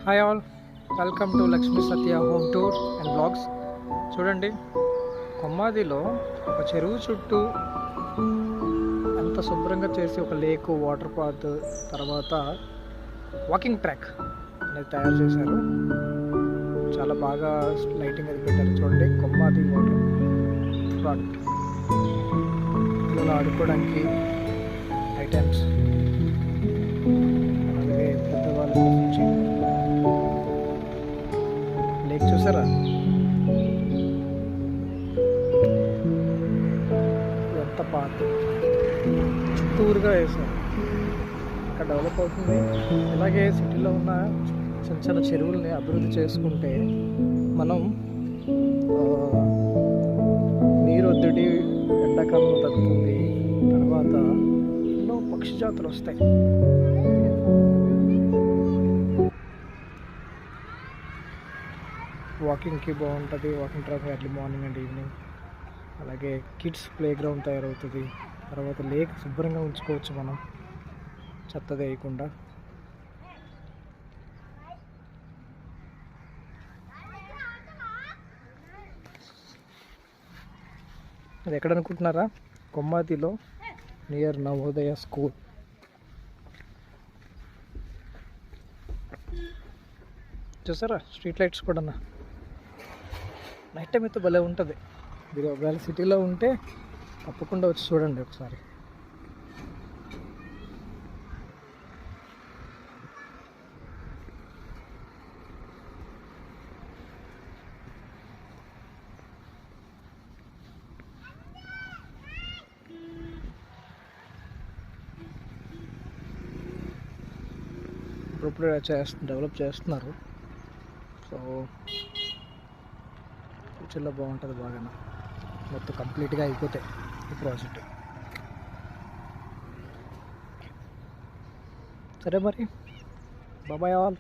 Hi all, welcome to Lakshmi Satya home tour and blogs. చూడండి, కొమ్మాదిలో ఒక చెరువు చుట్టూ అంత శుభ్రంగా చేసి ఒక లేక్, వాటర్ పార్క్, తర్వాత వాకింగ్ ట్రాక్ అనేది తయారు చేశారు. చాలా బాగా లైటింగ్ అది పెట్టారు. చూడండి, కొమ్మాది వాటర్ పార్క్, పిల్లలు ఆడుకోవడానికి ఐటమ్స్, అలాగే పెద్దవాళ్ళ నుంచి లేక్ చూసారా, ఎంత పార్క్ చుట్టూరుగా వేసారు. ఇంకా డెవలప్ అవుతుంది. ఇలాగే సిటీలో ఉన్న చిన్న చిన్న చెరువుల్ని అభివృద్ధి చేసుకుంటే మనం నీరు ఒత్తిడి ఎండాకాలంలో తగ్గుతుంది. తర్వాత ఎన్నో పక్షి జాతులు వస్తాయి. వాకింగ్కి బాగుంటుంది. Walking track early morning and evening. అలాగే కిడ్స్ ప్లే గ్రౌండ్ తయారవుతుంది. తర్వాత లేక్ శుభ్రంగా ఉంచుకోవచ్చు మనం, చెత్త వేయకుండా. అది ఎక్కడ అనుకుంటున్నారా? కొమ్మాతిలో, నియర్ నవోదయ స్కూల్. చూసారా, స్ట్రీట్ లైట్స్ కూడా నైట్ టైం అయితే భలే ఉంటుంది. మీరు ఒకవేళ సిటీలో ఉంటే తప్పకుండా వచ్చి చూడండి ఒకసారి. ఇప్పుడు డెవలప్ చేస్తున్నారు. సో ఫ్యూచర్లో బాగుంటుంది. బాగా మొత్తం కంప్లీట్గా అయిపోతాయి ఈ ప్రాజెక్ట్. సరే మరి, బాయ్ ఆల్.